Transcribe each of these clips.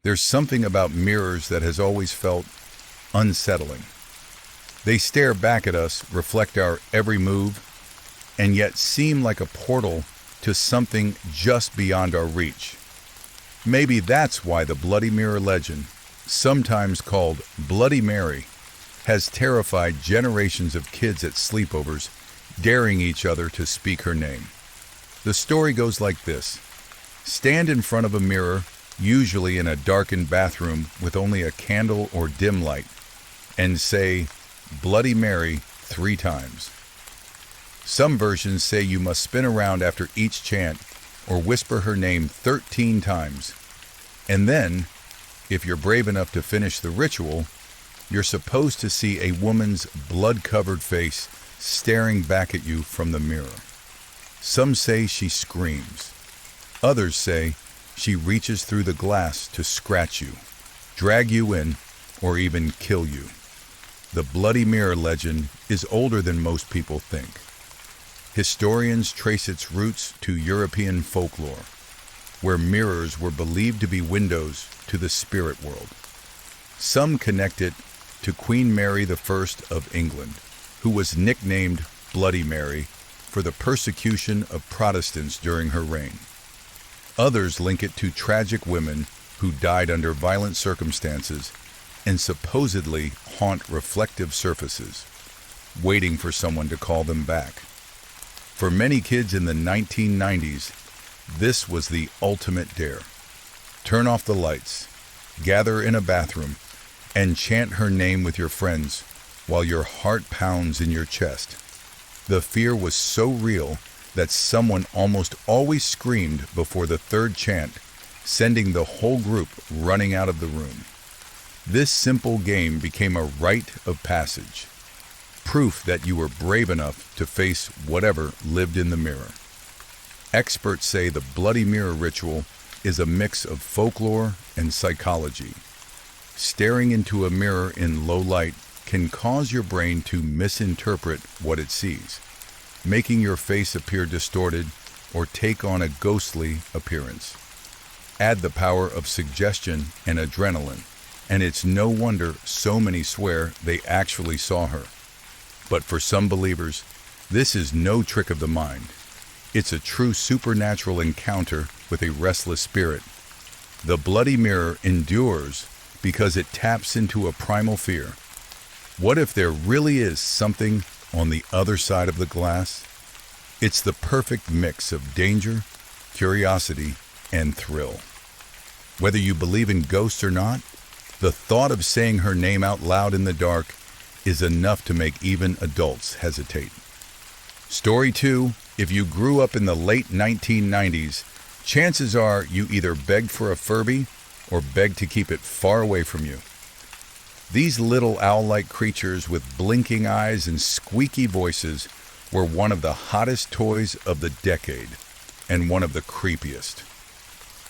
There's something about mirrors that has always felt unsettling. They stare back at us, reflect our every move, and yet seem like a portal to something just beyond our reach. Maybe that's why the Bloody Mirror legend, sometimes called Bloody Mary, has terrified generations of kids at sleepovers, daring each other to speak her name. The story goes like this. Stand in front of a mirror, usually in a darkened bathroom with only a candle or dim light, and say, Bloody Mary 3 times. Some versions say you must spin around after each chant or whisper her name 13 times. And then, if you're brave enough to finish the ritual, you're supposed to see a woman's blood-covered face staring back at you from the mirror. Some say she screams. Others say she reaches through the glass to scratch you, drag you in, or even kill you. The Bloody Mirror legend is older than most people think. Historians trace its roots to European folklore, where mirrors were believed to be windows to the spirit world. Some connect it to Queen Mary I of England, who was nicknamed Bloody Mary for the persecution of Protestants during her reign. Others link it to tragic women who died under violent circumstances and supposedly haunt reflective surfaces, waiting for someone to call them back. For many kids in the 1990s, this was the ultimate dare. Turn off the lights, gather in a bathroom, and chant her name with your friends while your heart pounds in your chest. The fear was so real that someone almost always screamed before the 3rd chant, sending the whole group running out of the room. This simple game became a rite of passage, proof that you were brave enough to face whatever lived in the mirror. Experts say the Bloody Mirror ritual is a mix of folklore and psychology. Staring into a mirror in low light can cause your brain to misinterpret what it sees, making your face appear distorted or take on a ghostly appearance. Add the power of suggestion and adrenaline, and it's no wonder so many swear they actually saw her. But for some believers, this is no trick of the mind. It's a true supernatural encounter with a restless spirit. The Bloody Mirror endures because it taps into a primal fear. What if there really is something on the other side of the glass? It's the perfect mix of danger, curiosity, and thrill. Whether you believe in ghosts or not, the thought of saying her name out loud in the dark is enough to make even adults hesitate. Story 2, if you grew up in the late 1990s, chances are you either begged for a Furby or begged to keep it far away from you. These little owl-like creatures with blinking eyes and squeaky voices were one of the hottest toys of the decade and one of the creepiest.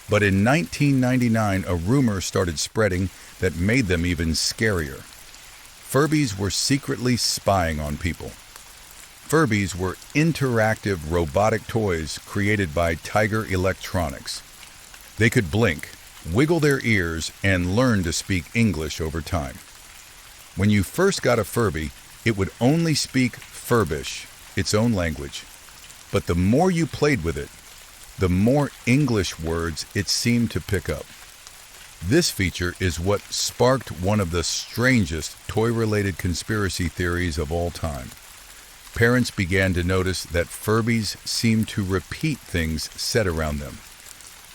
But in 1999, a rumor started spreading that made them even scarier. Furbies were secretly spying on people. Furbies were interactive robotic toys created by Tiger Electronics. They could blink, wiggle their ears, and learn to speak English over time. When you first got a Furby, it would only speak Furbish, its own language. But the more you played with it, the more English words it seemed to pick up. This feature is what sparked one of the strangest toy-related conspiracy theories of all time. Parents began to notice that Furbies seemed to repeat things said around them.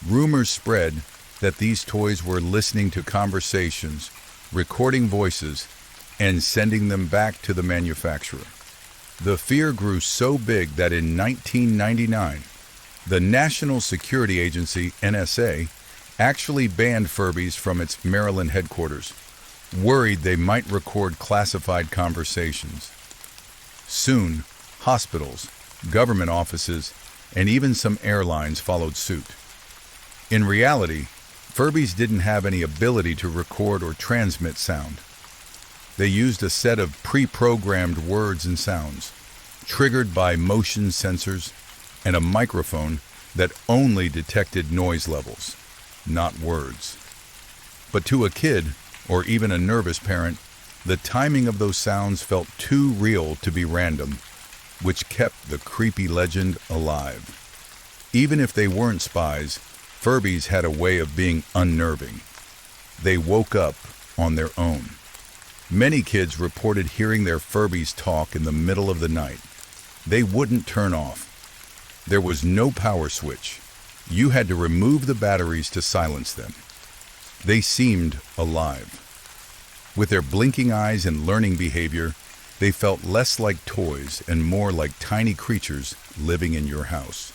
Rumors spread that these toys were listening to conversations, recording voices, and sending them back to the manufacturer. The fear grew so big that in 1999, the National Security Agency, NSA, actually banned Furbies from its Maryland headquarters, worried they might record classified conversations. Soon, hospitals, government offices, and even some airlines followed suit. In reality, Furbies didn't have any ability to record or transmit sound. They used a set of pre-programmed words and sounds, triggered by motion sensors and a microphone that only detected noise levels, not words. But to a kid, or even a nervous parent, the timing of those sounds felt too real to be random, which kept the creepy legend alive. Even if they weren't spies, Furbies had a way of being unnerving. They woke up on their own. Many kids reported hearing their Furbies talk in the middle of the night. They wouldn't turn off. There was no power switch. You had to remove the batteries to silence them. They seemed alive. With their blinking eyes and learning behavior, they felt less like toys and more like tiny creatures living in your house.